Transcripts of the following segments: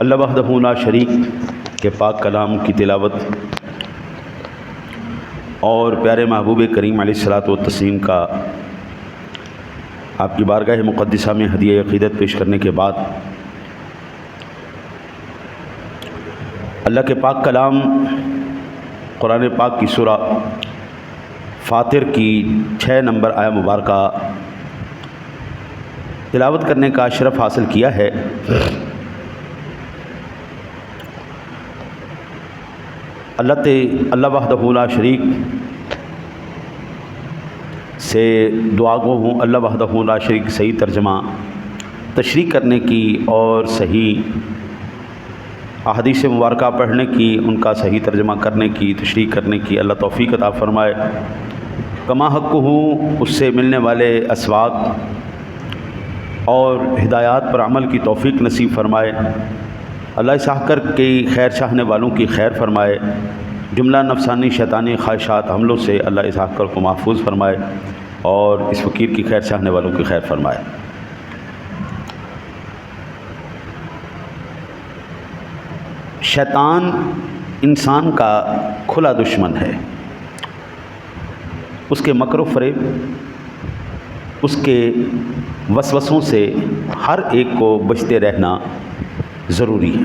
اللہ وحدہ لا شریک کے پاک کلام کی تلاوت اور پیارے محبوب کریم علیہ الصلاۃ والتسلیم کا آپ کی بارگاہ مقدسہ میں ہدیہ عقیدت پیش کرنے کے بعد اللہ کے پاک کلام قرآن پاک کی سورہ فاطر کی 6 نمبر آیہ مبارکہ تلاوت کرنے کا شرف حاصل کیا ہے۔ اللہ وحدہ لا شریک سے دعا گو ہوں اللہ وحدہ لا شریک صحیح ترجمہ تشریح کرنے کی اور صحیح احادیث مبارکہ پڑھنے کی، ان کا صحیح ترجمہ کرنے کی، تشریح کرنے کی اللہ توفیق عطا فرمائے۔ کما حق ہوں اس سے ملنے والے اسواق اور ہدایات پر عمل کی توفیق نصیب فرمائے۔ اللہ اسحاق کر کی خیر چاہنے والوں کی خیر فرمائے۔ جملہ نفسانی شیطانی خواہشات حملوں سے اللہ اسحاق کر کو محفوظ فرمائے اور اس فقیر کی خیر چاہنے والوں کی خیر فرمائے۔ شیطان انسان کا کھلا دشمن ہے۔ اس کے مکر و فریب، اس کے وسوسوں سے ہر ایک کو بچتے رہنا ضروری ہے۔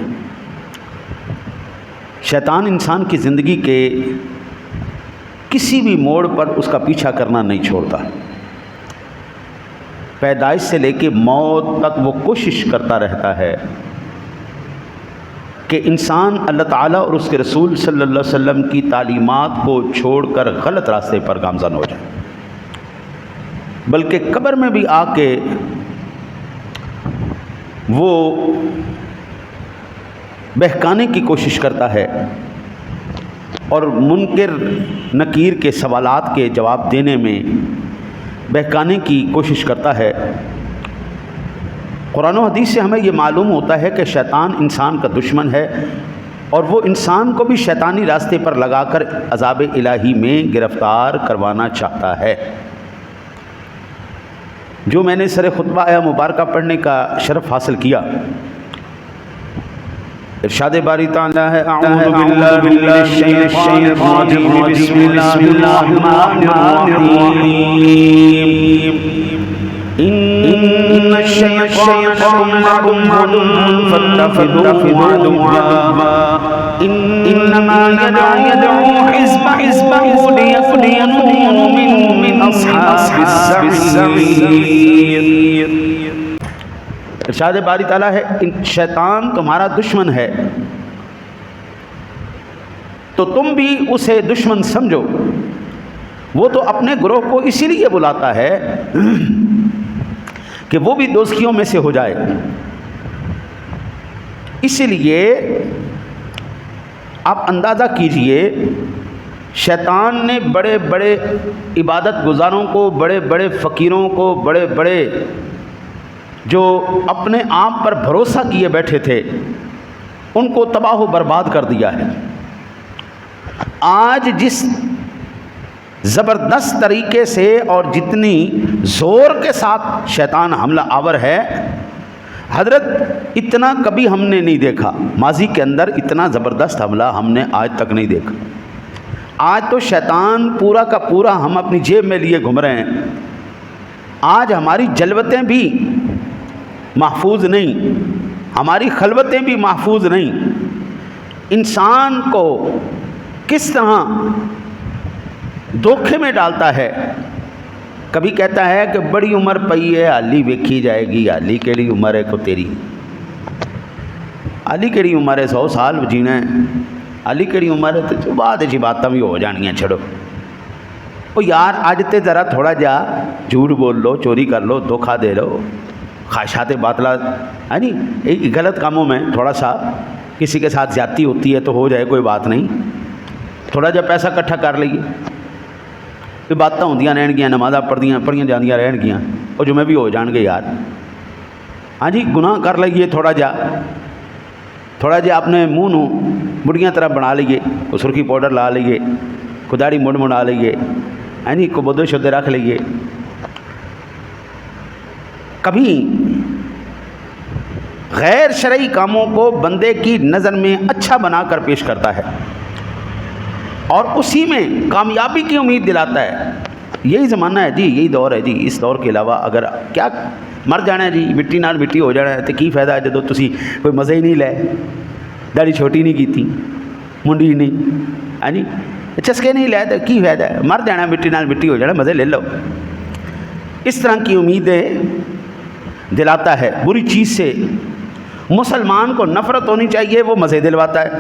شیطان انسان کی زندگی کے کسی بھی موڑ پر اس کا پیچھا کرنا نہیں چھوڑتا۔ پیدائش سے لے کے موت تک وہ کوشش کرتا رہتا ہے کہ انسان اللہ تعالیٰ اور اس کے رسول صلی اللہ علیہ وسلم کی تعلیمات کو چھوڑ کر غلط راستے پر گامزن ہو جائے، بلکہ قبر میں بھی آ کے وہ بہکانے کی کوشش کرتا ہے اور منکر نکیر کے سوالات کے جواب دینے میں بہکانے کی کوشش کرتا ہے۔ قرآن و حدیث سے ہمیں یہ معلوم ہوتا ہے کہ شیطان انسان کا دشمن ہے اور وہ انسان کو بھی شیطانی راستے پر لگا کر عذاب الہی میں گرفتار کروانا چاہتا ہے۔ جو میں نے سر خطبہ آیہ مبارکہ پڑھنے کا شرف حاصل کیا، ارشاد باری تعالیٰ ہے اعوذ باللہ من الشیطان الرجیم بسم اللہ الرحمن الرحیم ان الشیطان لکم عدو فاتخذوه عدوا انما يدعو حزبه ليكونوا من اصحاب السعیر۔ ارشاد باری تعالیٰ ہے شیطان تمہارا دشمن ہے تو تم بھی اسے دشمن سمجھو۔ وہ تو اپنے گروہ کو اسی لیے بلاتا ہے کہ وہ بھی دوستیوں میں سے ہو جائے۔ اسی لیے آپ اندازہ کیجئے شیطان نے بڑے بڑے عبادت گزاروں کو، بڑے بڑے فقیروں کو، بڑے بڑے جو اپنے آپ پر بھروسہ کیے بیٹھے تھے ان کو تباہ و برباد کر دیا ہے۔ آج جس زبردست طریقے سے اور جتنی زور کے ساتھ شیطان حملہ آور ہے، حضرت اتنا کبھی ہم نے نہیں دیکھا۔ ماضی کے اندر اتنا زبردست حملہ ہم نے آج تک نہیں دیکھا۔ آج تو شیطان پورا کا پورا ہم اپنی جیب میں لیے گھوم رہے ہیں۔ آج ہماری جلوتیں بھی محفوظ نہیں، ہماری خلوتیں بھی محفوظ نہیں۔ انسان کو کس طرح دھوکے میں ڈالتا ہے۔ کبھی کہتا ہے کہ بڑی عمر پئی ہے، حالی ویکھی جائے گی، حالی کیڑی عمر ہے کو تیری، حالی کیڑی عمر ہے، 100 سال جینا ہے، حالی کیڑی عمر ہے تو بعد جی باتاں بھی ہو جانیاں، چھڑو۔ او یار اج تے ذرا تھوڑا جا جھوٹ بول لو، چوری کر لو، دھوکہ دے لو، خواہشات باطلہ ہے نہیں، غلط کاموں میں تھوڑا سا کسی کے ساتھ زیادتی ہوتی ہے تو ہو جائے، کوئی بات نہیں، تھوڑا جا پیسہ کٹھا کر لئیے، یہ باتاں ہوندیاں رہن گیاں، نمازاں پڑھیاں جاندیاں رہن گیاں، اور جو میں بھی ہو جان گے یار۔ ہاں جی گناہ کر لئیے تھوڑا جا اپنے منہ نو بڑیاں طرح بنا لئیے، کوئی سرخی پاؤڈر لا لئیے، کوئی داڑھی مڑا لئیے، ہاں جی کوئی بدے شدے رکھ لئیے۔ کبھی غیر شرعی کاموں کو بندے کی نظر میں اچھا بنا کر پیش کرتا ہے اور اسی میں کامیابی کی امید دلاتا ہے۔ یہی زمانہ ہے جی، یہی دور ہے جی۔ اس دور کے علاوہ اگر کیا مر جانا ہے جی، مٹی نال مٹی ہو جانا ہے، تو کی فائدہ ہے جدو تسی کوئی مزے ہی نہیں لے، داڑھی چھوٹی نہیں کیتی، منڈی نہیں، ہاں جی چسکے نہیں لے، تو کی فائدہ ہے؟ مر جانا، مٹی نال مٹی ہو جانا، مزے لے لو۔ اس طرح کی امیدیں دلاتا ہے۔ بری چیز سے مسلمان کو نفرت ہونی چاہیے، وہ مزے دلواتا ہے۔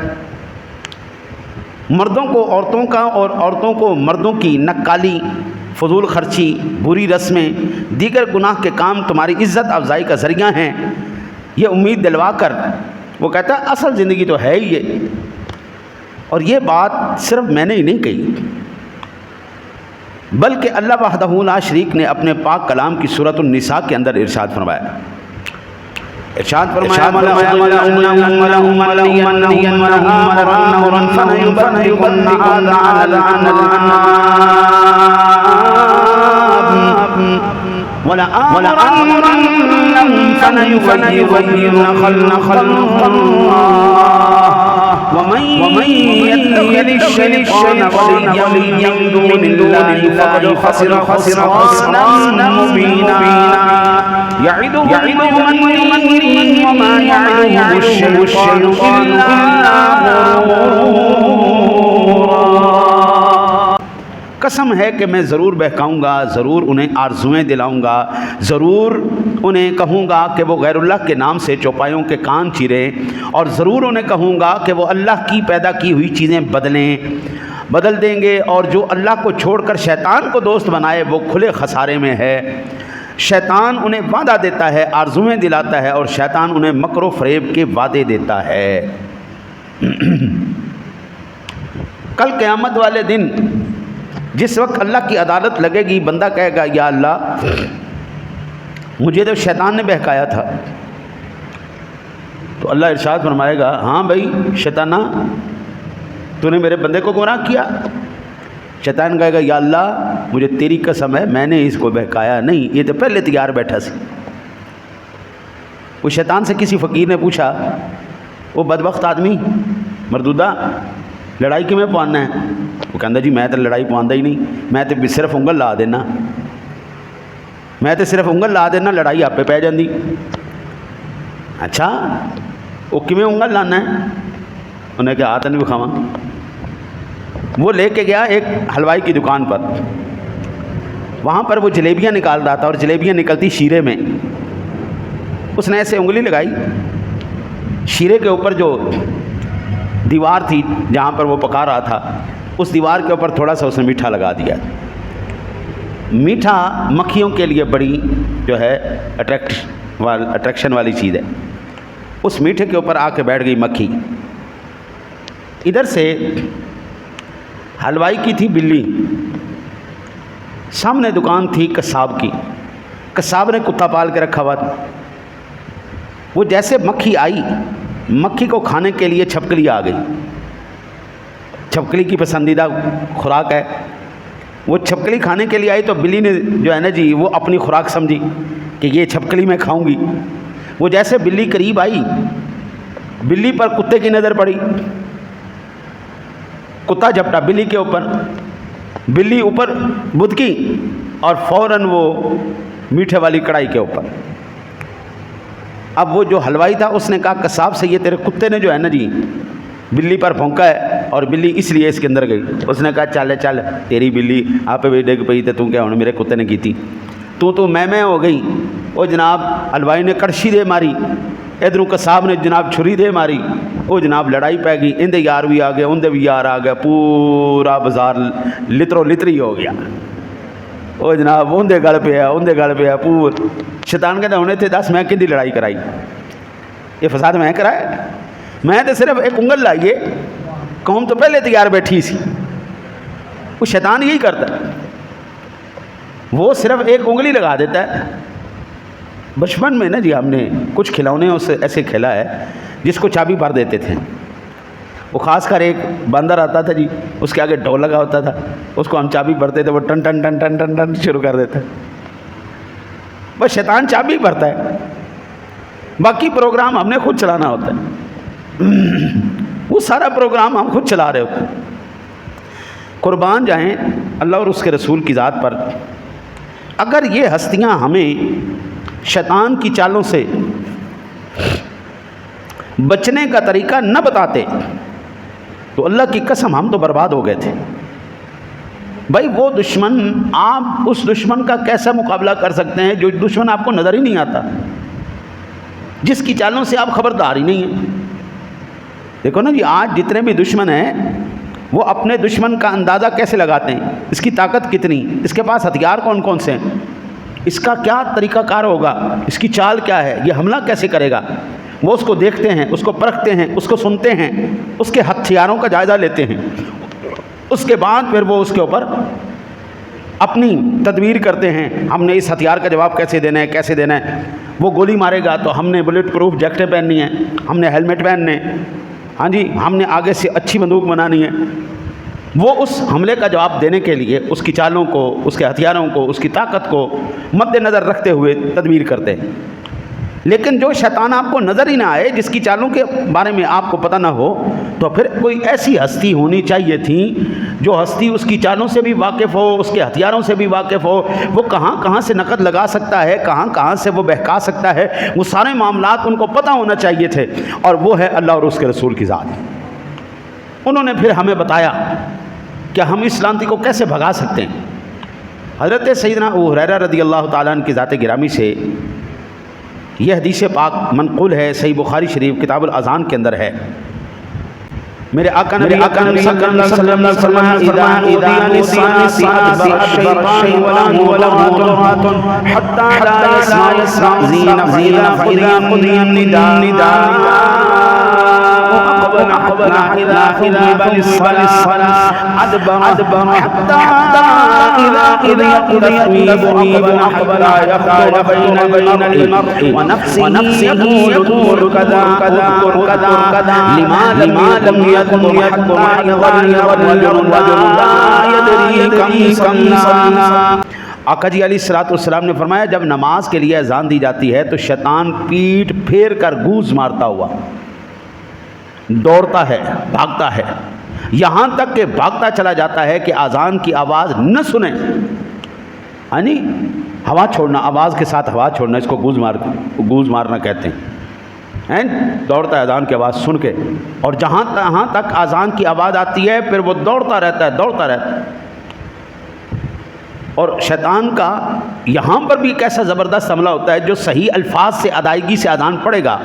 مردوں کو عورتوں کا اور عورتوں کو مردوں کی نکالی، فضول خرچی، بری رسمیں، دیگر گناہ کے کام تمہاری عزت افزائی کا ذریعہ ہیں، یہ امید دلوا کر وہ کہتا ہے اصل زندگی تو ہے ہی یہ۔ اور یہ بات صرف میں نے ہی نہیں کہی، بلکہ اللہ وحدہ لا شریک نے اپنے پاک کلام کی سورۃ النساء کے اندر ارشاد فرمایا، ومن يتخذ الشيطان وليا من دون الله فقد خسر خسرانا مبينا يعدهم أنهم وما يعدهم الشيطان إلا غرورا۔ قسم ہے کہ میں ضرور بہکاؤں گا، ضرور انہیں آرزویں دلاؤں گا، ضرور انہیں کہوں گا کہ وہ غیر اللہ کے نام سے چوپایوں کے کان چیریں، اور ضرور انہیں کہوں گا کہ وہ اللہ کی پیدا کی ہوئی چیزیں بدل دیں گے، اور جو اللہ کو چھوڑ کر شیطان کو دوست بنائے وہ کھلے خسارے میں ہے۔ شیطان انہیں وعدہ دیتا ہے، آرزویں دلاتا ہے، اور شیطان انہیں مکر و فریب کے وعدے دیتا ہے۔ کل قیامت والے دن جس وقت اللہ کی عدالت لگے گی، بندہ کہے گا یا اللہ مجھے تو شیطان نے بہکایا تھا، تو اللہ ارشاد فرمائے گا ہاں بھائی شیطانہ تو نے میرے بندے کو گمراہ کیا۔ شیطان کہے گا یا اللہ مجھے تیری قسم ہے میں نے اس کو بہکایا نہیں، یہ تو پہلے تیار بیٹھا سی۔ وہ شیطان سے کسی فقیر نے پوچھا، وہ بدبخت آدمی مردودہ لڑائی کیویں پوانا ہے؟ وہ کہندا جی میں تو لڑائی پواندا ہی نہیں، میں تو صرف انگل لا دینا، میں تو صرف انگل لا دینا، لڑائی آپ پہ پی جاندی۔ اچھا وہ کیویں انگل لانا ہے؟ انہیں کہا ہاتھ نہیں بکھاواں۔ وہ لے کے گیا ایک حلوائی کی دکان پر، وہاں پر وہ جلیبیاں نکال رہا تھا، اور جلیبیاں نکلتی شیرے میں۔ اس نے ایسے انگلی لگائی، شیرے کے اوپر جو دیوار تھی جہاں پر وہ پکا رہا تھا، اس دیوار کے اوپر تھوڑا سا اس نے میٹھا لگا دیا۔ میٹھا مکھیوں کے لیے بڑی جو ہے اٹریکشن والی چیز ہے۔ اس میٹھے کے اوپر آ کے بیٹھ گئی مکھی۔ ادھر سے حلوائی کی تھی بلی، سامنے دکان تھی قصاب کی، قصاب نے کتا پال کے رکھا ہوا تھا۔ وہ جیسے مکھی آئی، مکھی کو کھانے کے لیے چھپکلی آ گئی۔ چھپکلی کی پسندیدہ خوراک ہے، وہ چھپکلی کھانے کے لیے آئی تو بلی نے جو ہے نا جی وہ اپنی خوراک سمجھی کہ یہ چھپکلی میں کھاؤں گی۔ وہ جیسے بلی قریب آئی، بلی پر کتے کی نظر پڑی، کتا جھپٹا بلی کے اوپر، بلی اوپر بدکی اور فوراً وہ میٹھے والی کڑھائی کے اوپر۔ اب وہ جو حلوائی تھا اس نے کہا قصاب سے یہ تیرے کتے نے جو ہے نا جی بلی پر پھونکا ہے، اور بلی اس لیے اس کے اندر گئی۔ اس نے کہا چل چل تیری بلی آپ پہ بھی ڈگ پئی تو کیا ہونا، میرے کتے نے کی تھی، تو میں ہو گئی۔ وہ جناب حلوائی نے کڑچی دے ماری، ادھروں قصاب نے جناب چھری دے ماری، وہ جناب لڑائی پہ گئی، اندے یار بھی آ گیا، اندے بھی یار آ گیا، پورا بازار لترو لتری ہو گیا۔ وہ جناب اندے گل پیا پور۔ شیطان کہتا ہوں تے دس میں کدی لڑائی کرائی، یہ فساد میں کرایا؟ میں تو صرف ایک انگل لائیے، قوم تو پہلے تیار بیٹھی سی۔ وہ شیطان یہی کرتا ہے، وہ صرف ایک انگلی لگا دیتا ہے۔ بچپن میں نا جی ہم نے کچھ کھلونے اس ایسے کھیلا ہے جس کو چابی بھر دیتے تھے۔ وہ خاص کر ایک باندر آتا تھا جی، اس کے آگے ڈول لگا ہوتا تھا، اس کو ہم چابی بھرتے تھے، وہ ٹن ٹن ٹن ٹن ٹن ٹن شروع کر دیتا ہے۔ بس شیطان چابی بھرتا ہے۔ باقی پروگرام ہم نے خود چلانا ہوتا ہے، وہ سارا پروگرام ہم خود چلا رہے ہوتے ہیں۔ قربان جائیں اللہ اور اس کے رسول کی ذات پر، اگر یہ ہستیاں ہمیں شیطان کی چالوں سے بچنے کا طریقہ نہ بتاتے تو اللہ کی قسم ہم تو برباد ہو گئے تھے۔ بھائی وہ دشمن، آپ اس دشمن کا کیسا مقابلہ کر سکتے ہیں جو دشمن آپ کو نظر ہی نہیں آتا، جس کی چالوں سے آپ خبردار ہی نہیں ہیں؟ دیکھو نا جی، آج جتنے بھی دشمن ہیں وہ اپنے دشمن کا اندازہ کیسے لگاتے ہیں، اس کی طاقت کتنی، اس کے پاس ہتھیار کون کون سے ہیں، اس کا کیا طریقہ کار ہوگا، اس کی چال کیا ہے، یہ حملہ کیسے کرے گا، وہ اس کو دیکھتے ہیں، اس کو پرکھتے ہیں، اس کو سنتے ہیں، اس کے ہتھیاروں کا جائزہ لیتے ہیں، اس کے بعد پھر وہ اس کے اوپر اپنی تدبیر کرتے ہیں، ہم نے اس ہتھیار کا جواب کیسے دینا ہے، کیسے دینا ہے۔ وہ گولی مارے گا تو ہم نے بلٹ پروف جیکٹیں پہننی ہیں، ہم نے ہیلمٹ پہننے، ہاں جی، ہم نے آگے سے اچھی بندوق بنانی ہے۔ وہ اس حملے کا جواب دینے کے لیے اس کی چالوں کو، اس کے ہتھیاروں کو، اس کی طاقت کو مد نظر رکھتے ہوئے تدبیر کرتے ہیں۔ لیکن جو شیطان آپ کو نظر ہی نہ آئے، جس کی چالوں کے بارے میں آپ کو پتہ نہ ہو، تو پھر کوئی ایسی ہستی ہونی چاہیے تھی جو ہستی اس کی چالوں سے بھی واقف ہو، اس کے ہتھیاروں سے بھی واقف ہو، وہ کہاں کہاں سے نقد لگا سکتا ہے، کہاں کہاں سے وہ بہکا سکتا ہے، وہ سارے معاملات ان کو پتہ ہونا چاہیے تھے، اور وہ ہے اللہ اور اس کے رسول کی ذات۔ انہوں نے پھر ہمیں بتایا کہ ہم اس لعنتی کو کیسے بھگا سکتے ہیں۔ حضرت سیدنا ابو ہریرہ رضی اللہ تعالیٰ عنہ کی ذات گرامی سے یہ حدیث پاک منقول ہے، صحیح بخاری شریف کتاب الاذان کے اندر ہے۔ میرے آقا نبی صلی اللہ علیہ وسلم نے فرمایا اذا نودی الشیطان ولہ حتی لا يسمع زین فاذا قضی النداء أقبل إذا خذب للصلاة أدبر حتى إذا قضيت أقبل يخطر بين المرء ونفسه يقول كذا لما لم يكن حتى يظل الرجل لا يدري كم صلى۔ آقا جی علیہ الصلوۃ والسلام نے فرمایا جب نماز کے لیے اذان دی جاتی ہے تو شیطان پیٹھ پھیر کر گوز مارتا ہوا دوڑتا ہے، بھاگتا ہے، یہاں تک کہ بھاگتا چلا جاتا ہے کہ اذان کی آواز نہ سنے، یعنی ہوا چھوڑنا، آواز کے ساتھ ہوا چھوڑنا، اس کو گوز مارنا کہتے ہیں۔ دوڑتا ہے اذان کی آواز سن کے، اور جہاں تک اذان کی آواز آتی ہے پھر وہ دوڑتا رہتا ہے۔ اور شیطان کا یہاں پر بھی ایک ایسا زبردست حملہ ہوتا ہے، جو صحیح الفاظ سے ادائیگی سے اذان پڑھے گا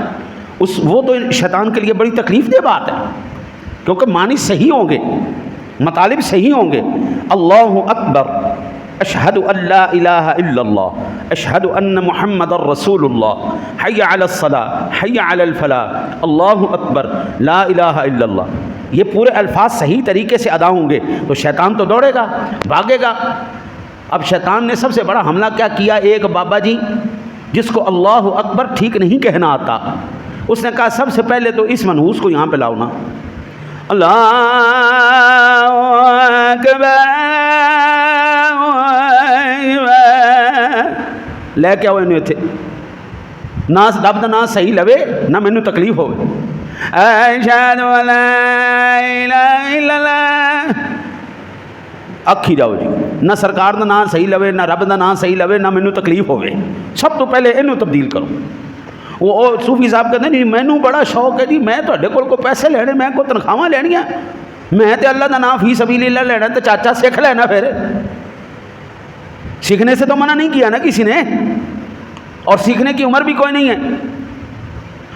وہ تو شیطان کے لیے بڑی تکلیف دہ بات ہے، کیونکہ معنی صحیح ہوں گے، مطالب صحیح ہوں گے۔ اللہ اکبر، اشہد ان لا الہ الا اللہ، اشہد ان محمد رسول اللہ، حی علی الصلاۃ، حی علی الفلاح، اللہ اکبر، لا الہ الا اللہ، یہ پورے الفاظ صحیح طریقے سے ادا ہوں گے تو شیطان تو دوڑے گا، بھاگے گا۔ اب شیطان نے سب سے بڑا حملہ کیا کیا؟ ایک بابا جی جس کو اللہ اکبر ٹھیک نہیں کہنا آتا، اس نے کہا سب سے پہلے تو اس منحوس کو یہاں پہ لاؤ نا، اللہ اکبر، لے کے آؤ انہیں تھے، نہ لفظ نہ صحیح لوے نہ مینوں تکلیف ہوئے، اشہد ان لا الہ الا اللہ، اکھی جاؤ جی، نہ سرکار دا نام صحیح لوے، نہ رب دا نام صحیح لوے، نہ مینوں تکلیف ہوئے، سب تو پہلے انہوں تبدیل کرو۔ وہ صوفی صاحب کہتے ہیں جی مینوں بڑا شوق ہے جی، میں تہاڈے کول پیسے لینے، میں کوئی تنخواہ لینیاں، میں تے اللہ دا نام فی سبیل اللہ لینا، تو چاچا سیکھ لینا، پھر سیکھنے سے تو منع نہیں کیا نا کسی نے، اور سیکھنے کی عمر بھی کوئی نہیں ہے۔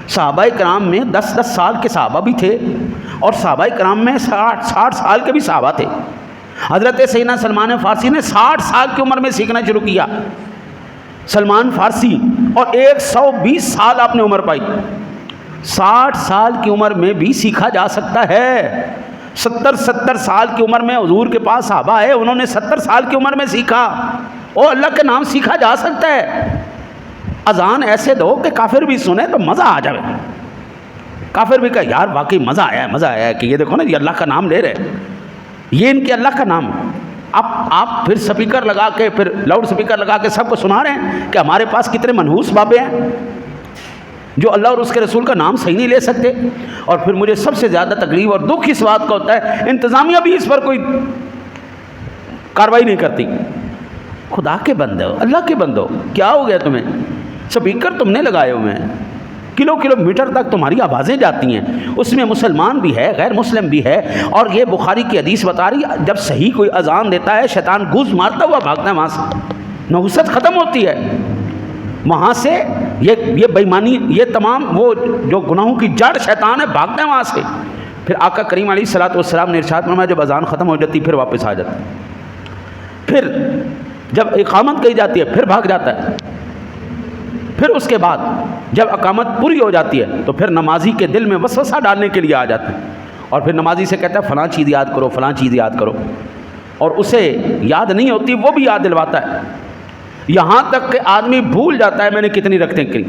صحابہ کرام میں 10 سال کے صحابہ بھی تھے، اور صحابہ کرام میں 60 سال کے بھی صحابہ تھے۔ حضرت سیدنا سلمان فارسی نے 60 سال کی عمر میں سیکھنا شروع کیا، سلمان فارسی، اور 120 سال آپ نے عمر پائی۔ 60 سال کی عمر میں بھی سیکھا جا سکتا ہے۔ 70 سال کی عمر میں حضور کے پاس صحابہ ہے، انہوں نے 70 سال کی عمر میں سیکھا، اور اللہ کے نام سیکھا جا سکتا ہے۔ اذان ایسے دو کہ کافر بھی سنے تو مزہ آ جائے، کافر بھی کہا یار واقعی مزہ آیا ہے کہ یہ دیکھو نا یہ اللہ کا نام لے رہے، یہ ان کے اللہ کا نام ہے۔ آپ پھر سپیکر لگا کے، پھر لاؤڈ سپیکر لگا کے سب کو سنا رہے ہیں کہ ہمارے پاس کتنے منحوس بابے ہیں۔ جو اللہ اور اس کے رسول کا نام صحیح نہیں لے سکتے. اور پھر مجھے سب سے زیادہ تکلیف اور دکھ اس بات کا ہوتا ہے انتظامیہ بھی اس پر کوئی کارروائی نہیں کرتی. خدا کے بندے ہو, اللہ کے بندے ہو, کیا ہو گیا تمہیں؟ سپیکر تم نے لگائے ہوئے ہیں, کلو میٹر تک تمہاری آوازیں جاتی ہیں, اس میں مسلمان بھی ہے, غیر مسلم بھی ہے. اور یہ بخاری کی حدیث بتا رہی ہے جب صحیح کوئی اذان دیتا ہے شیطان گوز مارتا ہوا بھاگتا ہے وہاں سے, نحوست ختم ہوتی ہے وہاں سے. یہ بےایمانی, یہ تمام وہ جو گناہوں کی جڑ شیطان ہے بھاگتا ہے وہاں سے. پھر آقا کریم علیہ الصلوۃ والسلام نے ارشاد فرمایا جب اذان ختم ہو جاتی پھر واپس آ جاتا ہے, پھر جب اقامت کہی جاتی ہے پھر بھاگ جاتا ہے. پھر اس کے بعد جب اقامت پوری ہو جاتی ہے تو پھر نمازی کے دل میں وسوسہ ڈالنے کے لیے آ جاتا ہے, اور پھر نمازی سے کہتا ہے فلاں چیز یاد کرو, فلاں چیز یاد کرو, اور اسے یاد نہیں ہوتی وہ بھی یاد دلواتا ہے. یہاں تک کہ آدمی بھول جاتا ہے میں نے کتنی رکعتیں کی.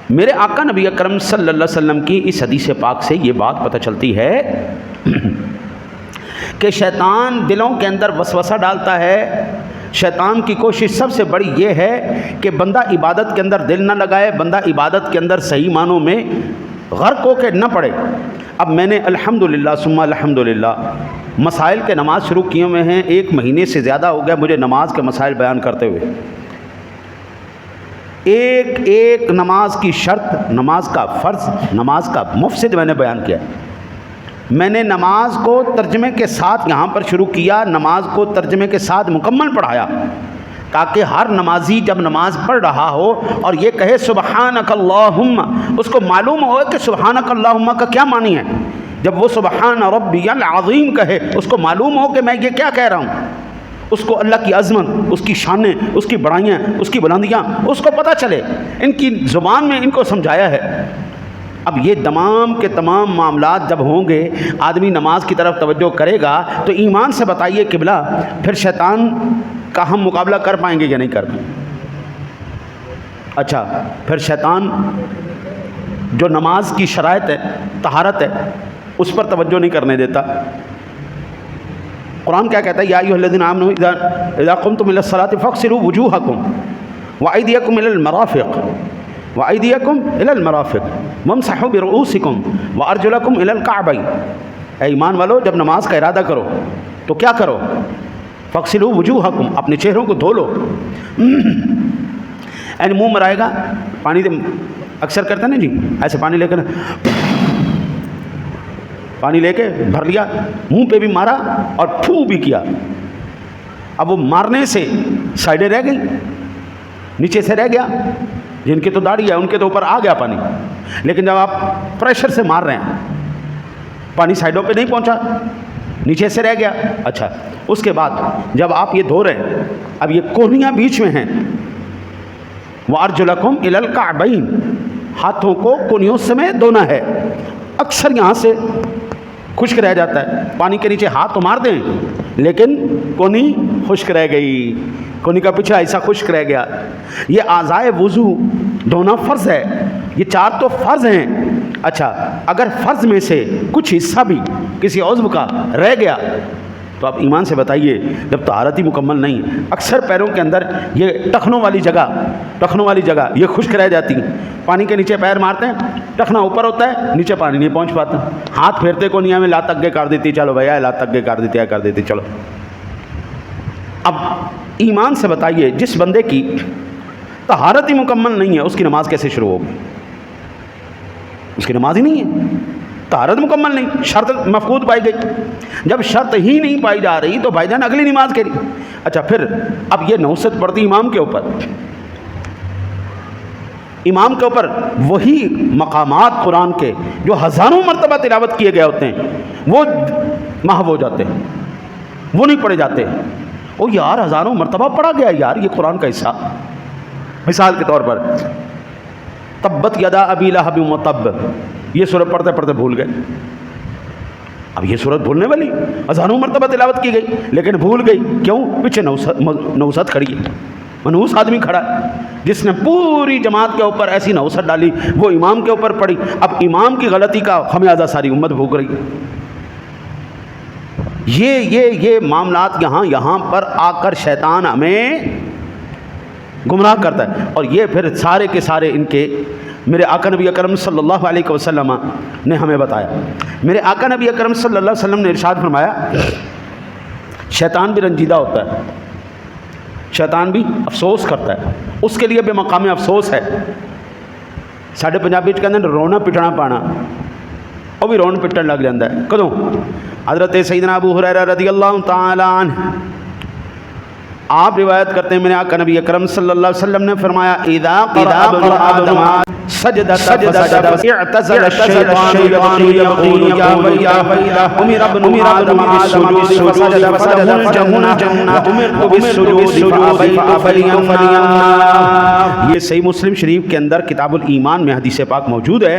میرے آقا نبی اکرم صلی اللہ علیہ وسلم کی اس حدیث پاک سے یہ بات پتہ چلتی ہے کہ شیطان دلوں کے اندر وسوسہ ڈالتا ہے. شیطان کی کوشش سب سے بڑی یہ ہے کہ بندہ عبادت کے اندر دل نہ لگائے, بندہ عبادت کے اندر صحیح معنوں میں غرق ہو کے نہ پڑے. اب میں نے الحمدللہ ثم الحمدللہ مسائل کے نماز شروع کیے ہوئے ہیں, 1 مہینے سے زیادہ ہو گیا مجھے نماز کے مسائل بیان کرتے ہوئے. ایک نماز کی شرط, نماز کا فرض, نماز کا مفسد میں نے بیان کیا. میں نے نماز کو ترجمے کے ساتھ یہاں پر شروع کیا, نماز کو ترجمے کے ساتھ مکمل پڑھایا تاکہ ہر نمازی جب نماز پڑھ رہا ہو اور یہ کہے سبحانک اللہم, اس کو معلوم ہو کہ سبحانک اللہم کا کیا معنی ہے. جب وہ سبحان ربی العظیم کہے اس کو معلوم ہو کہ میں یہ کیا کہہ رہا ہوں, اس کو اللہ کی عظمت, اس کی شانیں, اس کی بڑائیاں, اس کی بلندیاں اس کو پتہ چلے. ان کی زبان میں ان کو سمجھایا ہے. اب یہ تمام کے تمام معاملات جب ہوں گے, آدمی نماز کی طرف توجہ کرے گا تو ایمان سے بتائیے قبلہ پھر شیطان کا ہم مقابلہ کر پائیں گے یا نہیں کر پائیں گے؟ اچھا, پھر شیطان جو نماز کی شرائط ہے, طہارت ہے, اس پر توجہ نہیں کرنے دیتا. قرآن کیا کہتا ہے یا ایھا الذین آمنوا اذا قمتم الی الصلاۃ فاغسلوا وجوہکم وایدیکم الی المرافق الی المرافق وامسحوا برؤوسکم وارجلکم الی الکعبین. اے ایمان والو جب نماز کا ارادہ کرو تو کیا کرو؟ فاغسلوا وجوہکم, اپنے چہروں کو دھو لو. یعنی منہ مرائے گا, پانی اکثر کرتے ہیں نا جی, ایسے پانی لے کر پانی لے کے بھر لیا, منہ پہ بھی مارا اور پھو بھی کیا. اب وہ مارنے سے سائڈیں رہ گئی, نیچے سے رہ گیا. جن کی تو داڑھی ہے ان کے تو اوپر آ گیا پانی, لیکن جب آپ پریشر سے مار رہے ہیں پانی سائڈوں پہ نہیں پہنچا, نیچے سے رہ گیا. اچھا, اس کے بعد جب آپ یہ دھو رہے ہیں, اب یہ کوہنیاں بیچ میں ہیں. وَأَرْجُلَكُمْ إِلَى الْكَعْبَيْنِ, ہاتھوں کو کونیوں سمیت دھونا ہے. اکثر یہاں سے خشک رہ جاتا ہے, پانی کے نیچے ہاتھ تو مار دیں لیکن کونی خشک رہ گئی, کونی کا پیچھے ایسا خشک رہ گیا. یہ اعضائے وضو دھونا فرض ہے, یہ 4 تو فرض ہیں. اچھا, اگر فرض میں سے کچھ حصہ بھی کسی عضو کا رہ گیا تو آپ ایمان سے بتائیے جب طہارت ہی مکمل نہیں. اکثر پیروں کے اندر یہ ٹخنوں والی جگہ یہ خشک رہ جاتی ہیں. پانی کے نیچے پیر مارتے ہیں, ٹخنا اوپر ہوتا ہے, نیچے پانی نہیں پہنچ پاتا. ہاتھ پھیرتے کو نہیں, میں لا تک گے کر دیتی, چلو بھیا لا تک گے کر دیتی چلو. اب ایمان سے بتائیے جس بندے کی طہارت ہی مکمل نہیں ہے اس کی نماز کیسے شروع ہوگی؟ اس کی نماز ہی نہیں ہے, طہارت مکمل نہیں, شرط مفقود پائی گئی. جب شرط ہی نہیں پائی جا رہی تو بھائی جان اگلی نماز کے لیے. اچھا, پھر اب یہ نوست پڑتی امام کے اوپر. امام کے اوپر وہی مقامات قرآن کے جو ہزاروں مرتبہ تلاوت کیے گئے ہوتے ہیں وہ محو ہو جاتے ہیں, وہ نہیں پڑھے جاتے. او یار ہزاروں مرتبہ پڑھا گیا یار یہ قرآن کا حصہ. مثال کے طور پر تبت یدا ابی لہب وتب, یہ سورت پڑھتے پڑھتے بھول گئے. اب یہ سورت بھولنے والی, ہزاروں مرتبہ تلاوت کی گئی لیکن بھول گئی. کیوں؟ پیچھے نوست کھڑی ہے, منحوس آدمی کھڑا ہے جس نے پوری جماعت کے اوپر ایسی نوست ڈالی, وہ امام کے اوپر پڑی. اب امام کی غلطی کا خمیازہ ساری امت بھوگ رہی. یہ معاملات یہاں پر آ کر شیطان ہمیں گمراہ کرتا ہے. اور یہ پھر سارے کے سارے ان کے میرے آقا نبی اکرم صلی اللہ علیہ وسلم نے ہمیں بتایا. میرے آقا نبی اکرم صلی اللہ علیہ وسلم نے ارشاد فرمایا شیطان بھی رنجیدہ ہوتا ہے, شیطان بھی افسوس کرتا ہے, اس کے لیے بے مقام افسوس ہے. ساڈے پنجابی کہتے ہیں رونا پٹنا پانا, وہ بھی رون پٹن لگ جاتا ہے. کدوں؟ حضرت سیدنا ابو ہریرہ رضی اللہ تعالیٰ عنہ آپ روایت کرتے ہیں میرے آقا نبی اکرم صلی اللہ علیہ وسلم نے فرمایا اذا قرأ ابن آدم سجدہ اعتزل الشیطان یبغی یا ویلا امر ابن آدم بالسجود فسجد فله الجنہ وامرت بالسجود فابى فليمنع. یہ صحیح مسلم شریف کے اندر کتاب الایمان میں حدیث پاک موجود ہے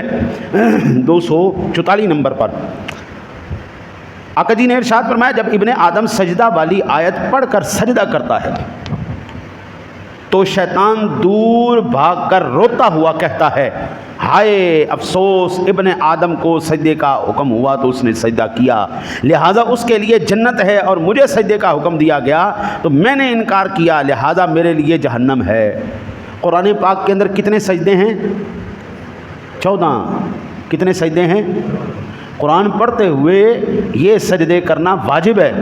244 نمبر پر. آقا جی نے ارشاد فرمایا جب ابن آدم سجدہ والی آیت پڑھ کر سجدہ کرتا ہے تو شیطان دور بھاگ کر روتا ہوا کہتا ہے ہائے افسوس, ابن آدم کو سجدے کا حکم ہوا تو اس نے سجدہ کیا, لہٰذا اس کے لیے جنت ہے, اور مجھے سجدے کا حکم دیا گیا تو میں نے انکار کیا, لہٰذا میرے لیے جہنم ہے. قرآن پاک کے اندر کتنے سجدے ہیں؟ 14. کتنے سجدے ہیں؟ قرآن پڑھتے ہوئے یہ سجدے کرنا واجب ہے,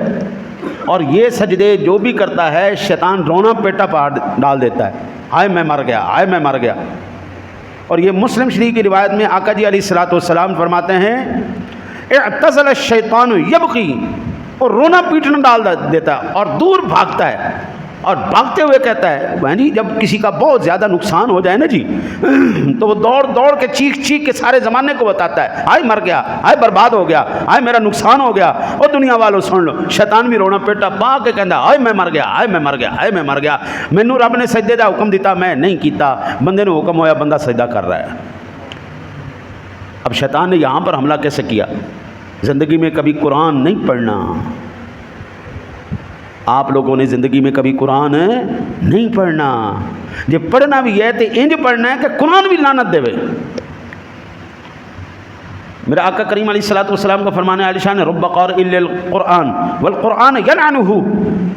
اور یہ سجدے جو بھی کرتا ہے شیطان رونا پیٹا پاڑ ڈال دیتا ہے, ہائے میں مر گیا, ہائے میں مر گیا. اور یہ مسلم شریف کی روایت میں آقا جی علیہ الصلوۃ والسلام فرماتے ہیں اعتزل الشیطان یبغی, اور رونا پیٹنا ڈال دیتا ہے اور دور بھاگتا ہے, اور بھاگتے ہوئے کہتا ہے بہن جی جب کسی کا بہت زیادہ نقصان ہو جائے نا جی تو وہ دوڑ دوڑ کے چیخ چیخ کے سارے زمانے کو بتاتا ہے ہائے مر گیا, ہائے برباد ہو گیا, ہائے میرا نقصان ہو گیا. اور دنیا والوں سن لو, شیطان بھی رونا پیٹا پا کے کہتا ہائے میں مر گیا, ہائے میں مر گیا, ہائے میں مر گیا, مینوں رب نے سجدے دا حکم دیتا میں نہیں کیتا, بندے نے حکم ہویا بندہ سجدہ کر رہا ہے. اب شیطان نے یہاں پر حملہ کیسے کیا؟ زندگی میں کبھی قرآن نہیں پڑھنا. آپ لوگوں نے زندگی میں کبھی قرآن نہیں پڑھنا, جب پڑھنا بھی ہے تو انج پڑھنا ہے کہ قرآن بھی لعنت دے. میرا آقا کریم علیہ الصلوۃ والسلام کا فرمان عالی شان رب قارئ الا القرآن والقرآن یلعنہ,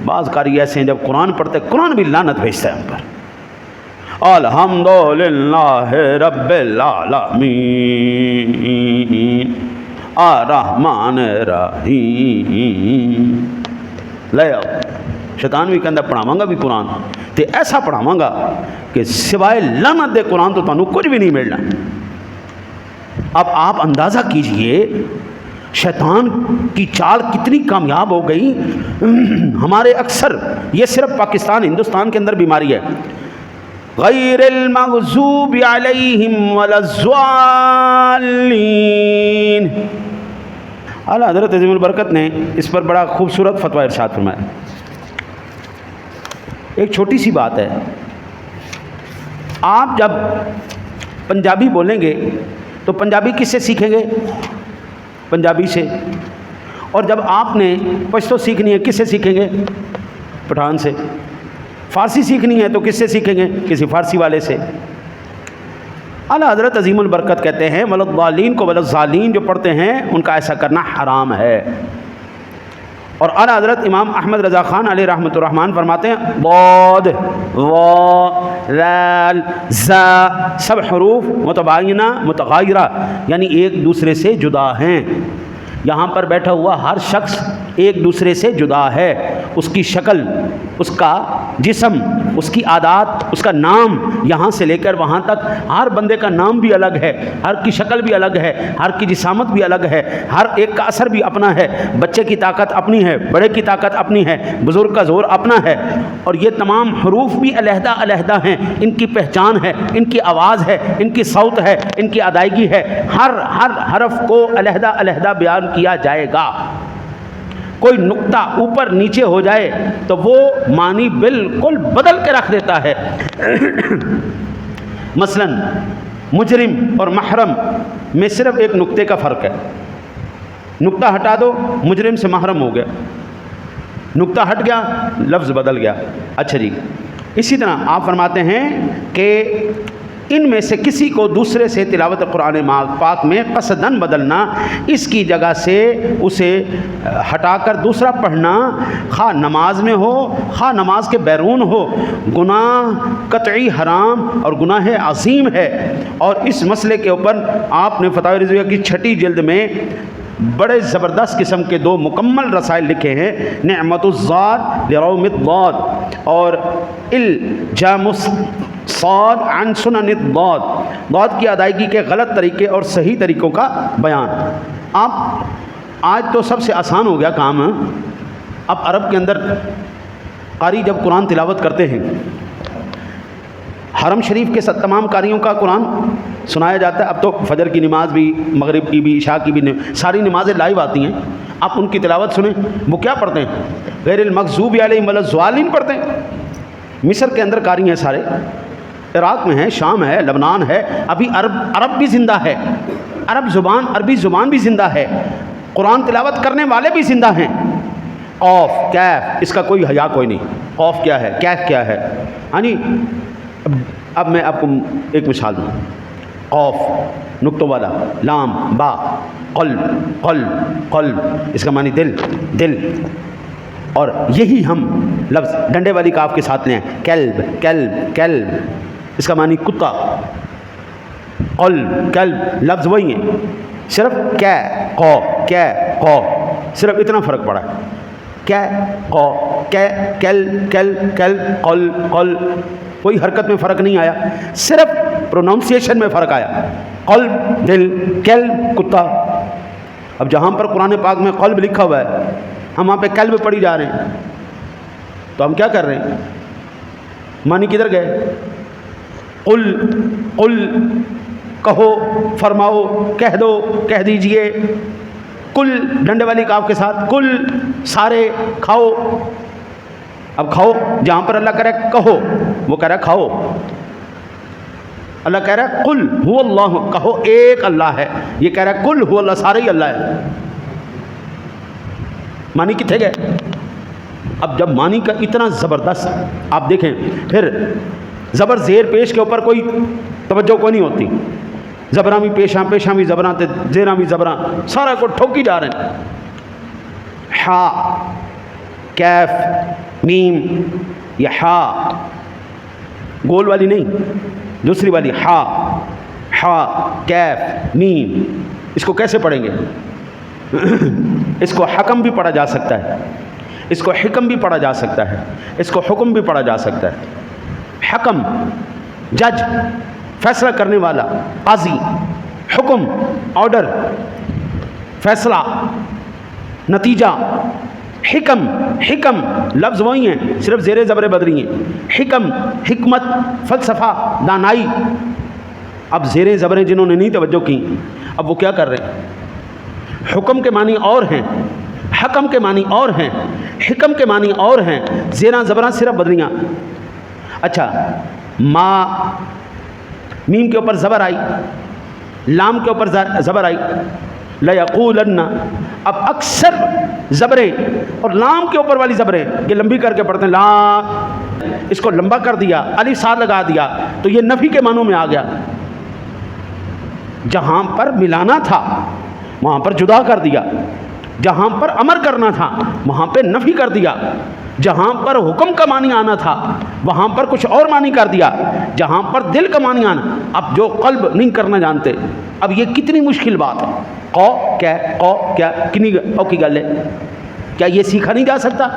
بعض قاری ایسے ہیں جب قرآن پڑھتے قرآن بھی لعنت بھیجتا ہے ان پر. الحمدللہ رب العالمین الرحمن الرحیم. لے آؤ, شیطان بھی کہندا پڑھاواں گا بھی قرآن تے ایسا پڑھاواں گا کہ سوائے لعنت دے قرآن تو تانوں کچھ بھی نہیں ملنا. اب آپ اندازہ کیجئے شیطان کی چال کتنی کامیاب ہو گئی. ہمارے اکثر یہ صرف پاکستان ہندوستان کے اندر بیماری ہے, غیر المغضوب علیہم ولا الضالین. اعلیٰ حضرت عظیم البرکت نے اس پر بڑا خوبصورت فتویٰ ارشاد فرمایا. ایک چھوٹی سی بات ہے, آپ جب پنجابی بولیں گے تو پنجابی کس سے سیکھیں گے؟ پنجابی سے. اور جب آپ نے پشتو سیکھنی ہے کس سے سیکھیں گے؟ پٹھان سے. فارسی سیکھنی ہے تو کس سے سیکھیں گے؟ کسی فارسی والے سے. اعلیٰ حضرت عظیم البرکت کہتے ہیں ولضالین کو ولضالین جو پڑھتے ہیں ان کا ایسا کرنا حرام ہے. اور اعلیٰ حضرت امام احمد رضا خان علیہ رحمۃ الرحمن فرماتے ہیں ضاد وا ذال ذا سب حروف متباینہ متغایرہ, یعنی ایک دوسرے سے جدا ہیں. یہاں پر بیٹھا ہوا ہر شخص ایک دوسرے سے جدا ہے. اس کی شکل, اس کا جسم, اس کی عادات, اس کا نام, یہاں سے لے کر وہاں تک ہر بندے کا نام بھی الگ ہے, ہر کی شکل بھی الگ ہے, ہر کی جسامت بھی الگ ہے, ہر ایک کا اثر بھی اپنا ہے. بچے کی طاقت اپنی ہے, بڑے کی طاقت اپنی ہے, بزرگ کا زور اپنا ہے. اور یہ تمام حروف بھی علیحدہ علیحدہ ہیں, ان کی پہچان ہے, ان کی آواز ہے, ان کی صوت ہے, ان کی ادائیگی ہے. ہر حرف کو علیحدہ علیحدہ بیان کیا جائے گا. کوئی نقطہ اوپر نیچے ہو جائے تو وہ معنی بالکل بدل کے رکھ دیتا ہے. مثلا مجرم اور محرم میں صرف ایک نقطے کا فرق ہے. نقطہ ہٹا دو مجرم سے محرم ہو گیا, نقطہ ہٹ گیا لفظ بدل گیا. اچھا جی, اسی طرح آپ فرماتے ہیں کہ ان میں سے کسی کو دوسرے سے تلاوت قرآن پاک میں قصداً بدلنا، اس کی جگہ سے اسے ہٹا کر دوسرا پڑھنا، خواہ نماز میں ہو خواہ نماز کے بیرون ہو، گناہ قطعی حرام اور گناہ عظیم ہے۔ اور اس مسئلے کے اوپر آپ نے فتاوی رضویہ کی 6 جلد میں بڑے زبردست قسم کے 2 مکمل رسائل لکھے ہیں، نعمت الزاد لروم الضاد اور الجام الصاد عن سنن الضاد، ضاد کی ادائیگی کے غلط طریقے اور صحیح طریقوں کا بیان۔ آپ آج تو سب سے آسان ہو گیا کام، اب عرب کے اندر قاری جب قرآن تلاوت کرتے ہیں، حرم شریف کے تمام قاریوں کا قرآن سنایا جاتا ہے۔ اب تو فجر کی نماز بھی، مغرب کی بھی، عشاء کی بھی، ساری نمازیں لائیو آتی ہیں، آپ ان کی تلاوت سنیں، وہ کیا پڑھتے ہیں؟ غیر المغضوب علیہم ولا الضالین پڑھتے ہیں۔ مصر کے اندر قاری ہیں سارے، عراق میں ہے، شام ہے، لبنان ہے، ابھی عرب بھی زندہ ہے، عربی زبان بھی زندہ ہے، قرآن تلاوت کرنے والے بھی زندہ ہیں۔ قوف کیف، اس کا کوئی حیا کوئی نہیں، قوف کیا ہے، کیف کیا ہے، ہاں جی۔ اب میں آپ کو ایک مثال دوں، قوف نقطوں والا، لام با، قلب قلب قلب، اس کا معنی دل دل، اور یہی ہم لفظ ڈنڈے والی کاف کے ساتھ لیں، کلب کلب کلب، اس کا معنی کتا، قلب کلب لفظ وہی ہیں، صرف قو صرف اتنا فرق پڑا ہے، قو کل کل کل قل قل، کوئی حرکت میں فرق نہیں آیا، صرف پروننسیشن میں فرق آیا، قلب دل، کلب کتا۔ اب جہاں پر قرآن پاک میں قلب لکھا ہوا ہے، ہم وہاں پہ کلب پڑھی جا رہے ہیں، تو ہم کیا کر رہے ہیں؟ معنی کدھر گئے؟ قل قل کہو، فرماؤ، کہہ دو، کہہ دیجئے، کل ڈنڈے والی کاف کے ساتھ، کل سارے، کھاؤ۔ اب کھاؤ جہاں پر اللہ کہہ رہا ہے کہو، وہ کہہ رہا ہے کھاؤ، اللہ کہہ رہا ہے قل هو اللہ، کہو ایک اللہ ہے، یہ کہہ رہا ہے قل هو اللہ، سارے ہی اللہ ہے۔ معنی کتنے گئے؟ اب جب معنی کا اتنا زبردست، آپ دیکھیں پھر زبر زیر پیش کے اوپر کوئی توجہ کوئی نہیں ہوتی، زبراں بھی پیشاں، پیشاں بھی زبراں، زیراں بھی زبراں، سارا کو ٹھوکی جا رہے ہیں۔ ہا کیف میم، یہ ہا گول والی نہیں، دوسری والی ہا، ہا کیف میم، اس کو کیسے پڑھیں گے؟ اس کو حکم بھی پڑھا جا سکتا ہے، اس کو حکم بھی پڑھا جا سکتا ہے، اس کو حکم بھی پڑھا جا سکتا ہے۔ حکم جج، فیصلہ کرنے والا، قاضی، حکم آرڈر، فیصلہ، نتیجہ، حکم حکم لفظ وہی ہیں، صرف زیر زبر بدری ہیں، حکم حکمت، فلسفہ، دانائی۔ اب زیر زبریں جنہوں نے نہیں توجہ کی، اب وہ کیا کر رہے ہیں؟ حکم کے معنی اور ہیں، حکم کے معنی اور ہیں، حکم کے معنی اور ہیں، زیراں زبراں صرف بدریاں۔ اچھا، ما میم کے اوپر زبر آئی، لام کے اوپر زبر آئی، لَيَقُولَنَّ، اب اکثر زبریں اور لام کے اوپر والی زبریں یہ لمبی کر کے پڑھتے ہیں، لا، اس کو لمبا کر دیا، الف ساتھ لگا دیا، تو یہ نفی کے معنوں میں آ گیا، جہاں پر ملانا تھا وہاں پر جدا کر دیا، جہاں پر امر کرنا تھا وہاں پہ نفی کر دیا، جہاں پر حکم کا معنی آنا تھا وہاں پر کچھ اور معنی کر دیا، جہاں پر دل کا معنی آنا، اب جو قلب نہیں کرنا جانتے، اب یہ کتنی مشکل بات ہے۔ قو کیا کنی او کی گل ہے، کیا یہ سیکھا نہیں جا سکتا؟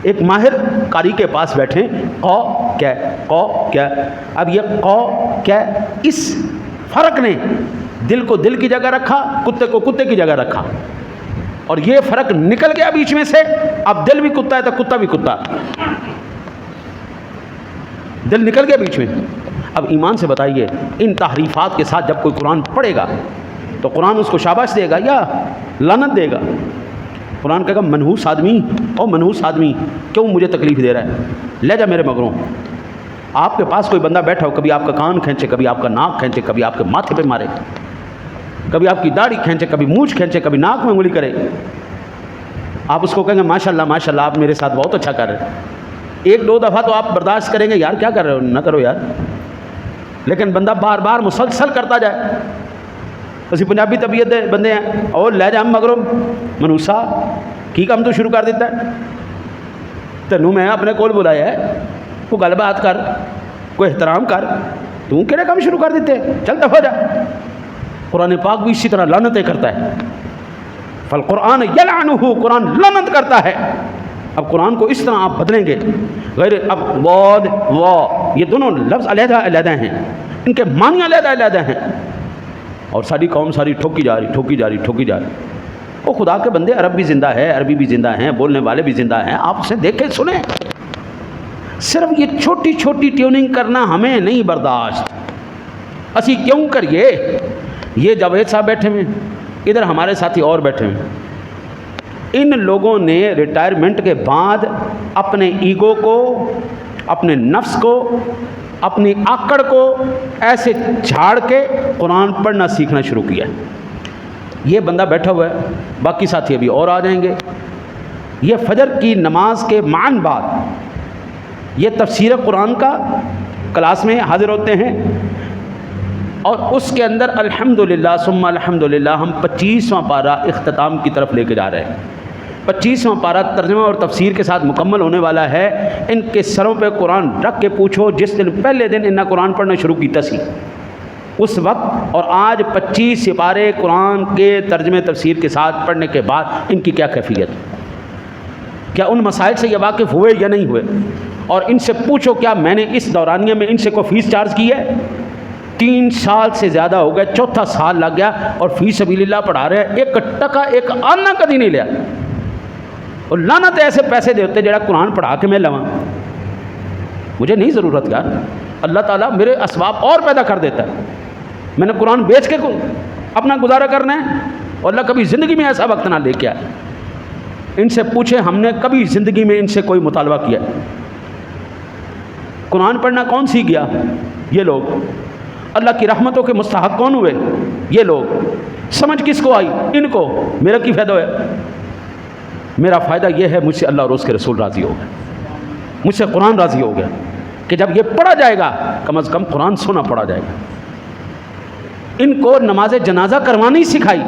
ایک ماہر قاری کے پاس بیٹھیں، قو کیا، اب یہ قو کیا، اس فرق نے دل کو دل کی جگہ رکھا، کتے کو کتے کی جگہ رکھا، اور یہ فرق نکل گیا بیچ میں سے، اب دل بھی کتا ہے تو کتا بھی کتا، دل نکل گیا بیچ میں۔ اب ایمان سے بتائیے، ان تحریفات کے ساتھ جب کوئی قرآن پڑھے گا تو قرآن اس کو شاباش دے گا یا لعنت دے گا؟ قرآن کہے گا منحوس آدمی، او منحوس آدمی، کیوں مجھے تکلیف دے رہا ہے، لے جا میرے مگروں۔ آپ کے پاس کوئی بندہ بیٹھا ہو، کبھی آپ کا کان کھینچے، کبھی آپ کا ناک کھینچے، کبھی آپ کے ماتھے پہ مارے، کبھی آپ کی داڑھی کھینچے، کبھی مونچھ کھینچے، کبھی ناک میں انگلی کرے، آپ اس کو کہیں گے ماشاءاللہ آپ میرے ساتھ بہت اچھا کر رہے ہیں، ایک دو دفعہ تو آپ برداشت کریں گے، یار کیا کر رہے ہو، نہ کرو یار، لیکن بندہ بار بار مسلسل کرتا جائے. اسی پنجابی طبیعت دے بندے ہیں اور لے جا مگروں منوسا کی کام تو شروع کر دیتا ہے. تینوں میں اپنے کول بلایا ہے, کوئی گل بات کر, کوئی احترام کر, تو کہڑے کام شروع کر دیتے, چل دفعہ جا. قرآن پاک بھی اسی طرح لعنتیں کرتا ہے. فالقرآن یلعنہ, قرآن لعنت کرتا ہے. اب قرآن کو اس طرح آپ بدلیں گے, غیر اب واد وا یہ دونوں لفظ علیحدہ علیحدہ ہیں, ان کے معنی علیحدہ علیحدہ ہیں, اور ساری قوم ساری ٹھوکی جا رہی. وہ خدا کے بندے, عرب بھی زندہ ہے, عربی بھی زندہ ہیں, بولنے والے بھی زندہ ہیں, آپ اسے دیکھیں سنیں. صرف یہ چھوٹی چھوٹی ٹیوننگ کرنا ہمیں نہیں برداشت. اسی کیوں کریے؟ یہ جاوید صاحب بیٹھے ہوئے, ادھر ہمارے ساتھی اور بیٹھے ہوئے, ان لوگوں نے ریٹائرمنٹ کے بعد اپنے ایگو کو, اپنے نفس کو, اپنی آکڑ کو ایسے جھاڑ کے قرآن پڑھنا سیکھنا شروع کیا. یہ بندہ بیٹھا ہوا ہے, باقی ساتھی ابھی اور آ جائیں گے. یہ فجر کی نماز کے معن بعد یہ تفسیر قرآن کا کلاس میں حاضر ہوتے ہیں, اور اس کے اندر الحمدللہ ثم الحمدللہ ہم 25واں پارہ اختتام کی طرف لے کے جا رہے ہیں. 25واں پارہ ترجمہ اور تفسیر کے ساتھ مکمل ہونے والا ہے. ان کے سروں پہ قرآن رکھ کے پوچھو جس دن پہلے دن انہیں قرآن پڑھنا شروع کیتا سی اس وقت اور آج 25 سپارے قرآن کے ترجمے تفسیر کے ساتھ پڑھنے کے بعد ان کی کیا کیفیت, کیا ان مسائل سے یہ واقف ہوئے یا نہیں ہوئے. اور ان سے پوچھو کیا میں نے اس دورانیہ میں ان سے کوئی فیس چارج کی ہے؟ 3 سال سے زیادہ ہو گئے, 4تھا سال لگ گیا اور فی سبیل اللہ پڑھا رہے ہیں. 1 ٹکا 1 آنا کدی نہیں لیا. اور لعنت ایسے پیسے دیتے جڑا قرآن پڑھا کے میں لواں, مجھے نہیں ضرورت یار. اللہ تعالیٰ میرے اسباب اور پیدا کر دیتا ہے. میں نے قرآن بیچ کے اپنا گزارا کرنا ہے, اور اللہ کبھی زندگی میں ایسا وقت نہ لے کے آئے. ان سے پوچھیں ہم نے کبھی زندگی میں ان سے کوئی مطالبہ کیا؟ قرآن پڑھنا کون سیکھ گیا؟ یہ لوگ. اللہ کی رحمتوں کے مستحق کون ہوئے؟ یہ لوگ. سمجھ کس کو آئی؟ ان کو. میرا کی فائدہ ہے؟ میرا فائدہ یہ ہے مجھ سے اللہ اور اس کے رسول راضی ہو گئے, مجھ سے قرآن راضی ہو گیا کہ جب یہ پڑھا جائے گا کم از کم قرآن سنا پڑھا جائے گا. ان کو نماز جنازہ کروانی سکھائی,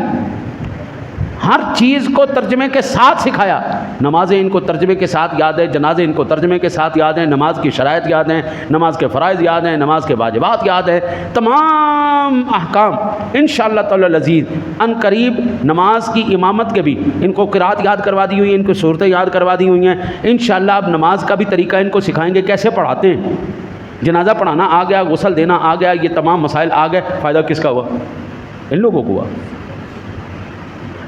ہر چیز کو ترجمے کے ساتھ سکھایا. نمازیں ان کو ترجمے کے ساتھ یاد ہے, جنازے ان کو ترجمے کے ساتھ یاد ہیں, نماز کی شرائط یاد ہیں, نماز کے فرائض یاد ہیں, نماز کے واجبات یاد ہیں, تمام احکام انشاءاللہ تعالی العزیز ان قریب. نماز کی امامت کے بھی ان کو قرات یاد کروا دی ہوئی ہیں, ان کو صورتیں یاد کروا دی ہوئی ہیں. انشاءاللہ اب نماز کا بھی طریقہ ان کو سکھائیں گے, کیسے پڑھاتے ہیں. جنازہ پڑھانا آ گیا, غسل دینا آ گیا, یہ تمام مسائل آ گئے. فائدہ کس کا ہوا؟ ان لوگوں کو ہوا.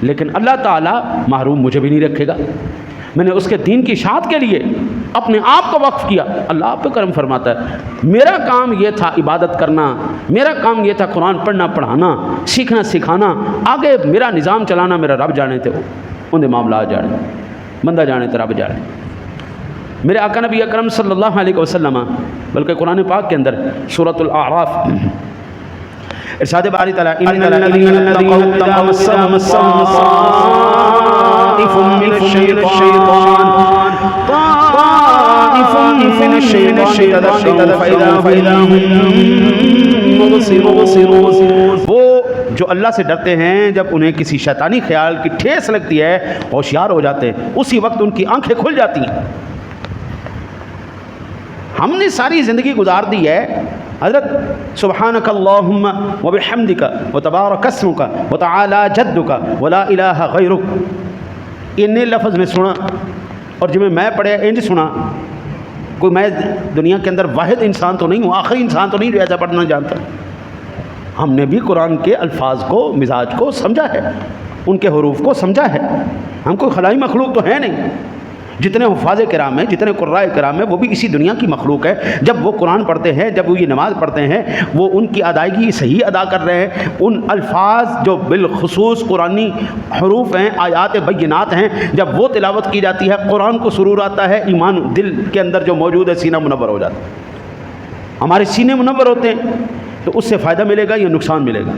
لیکن اللہ تعالیٰ محروم مجھے بھی نہیں رکھے گا. میں نے اس کے دین کی اشاعت کے لیے اپنے آپ کو وقف کیا. اللہ آپ پہ کرم فرماتا ہے. میرا کام یہ تھا عبادت کرنا, میرا کام یہ تھا قرآن پڑھنا پڑھانا سیکھنا سکھانا. آگے میرا نظام چلانا میرا رب جانے تھے, انہیں معاملات جانے, بندہ جانے تھے, رب جانے. میرے آقا نبی اکرم صلی اللہ علیہ وسلم بلکہ قرآن پاک کے اندر سورۃ الاعراف ارشاد باری تعالیٰ ان الذین اتقوا اذا مسهم طائف من الشیطان تذکروا فإذا هم مبصرون. وہ جو اللہ سے ڈرتے ہیں جب انہیں کسی شیطانی خیال کی ٹھیس لگتی ہے ہوشیار ہو جاتے ہیں, اسی وقت ان کی آنکھیں کھل جاتی ہیں. ہم نے ساری زندگی گزار دی ہے حضرت سبحانک اللہم وبحمدک وتبارک اسمک وتعالی جدک ولا الہ غیرک, انہیں لفظ میں سنا اور جب میں پڑھے انج سنا. کوئی میں دنیا کے اندر واحد انسان تو نہیں ہوں, آخری انسان تو نہیں جو ایسا پڑھنا جانتا. ہم نے بھی قرآن کے الفاظ کو, مزاج کو سمجھا ہے, ان کے حروف کو سمجھا ہے. ہم کوئی خلائی مخلوق تو ہے نہیں. جتنے حفاظ کرام ہیں, جتنے قراء کرام ہیں, وہ بھی اسی دنیا کی مخلوق ہے. جب وہ قرآن پڑھتے ہیں, جب وہ یہ نماز پڑھتے ہیں, وہ ان کی ادائیگی صحیح ادا کر رہے ہیں. ان الفاظ جو بالخصوص قرآنی حروف ہیں, آیات بینات ہیں, جب وہ تلاوت کی جاتی ہے قرآن کو سرور آتا ہے, ایمان دل کے اندر جو موجود ہے سینہ منور ہو جاتا ہے. ہمارے سینے منور ہوتے ہیں تو اس سے فائدہ ملے گا یا نقصان ملے گا؟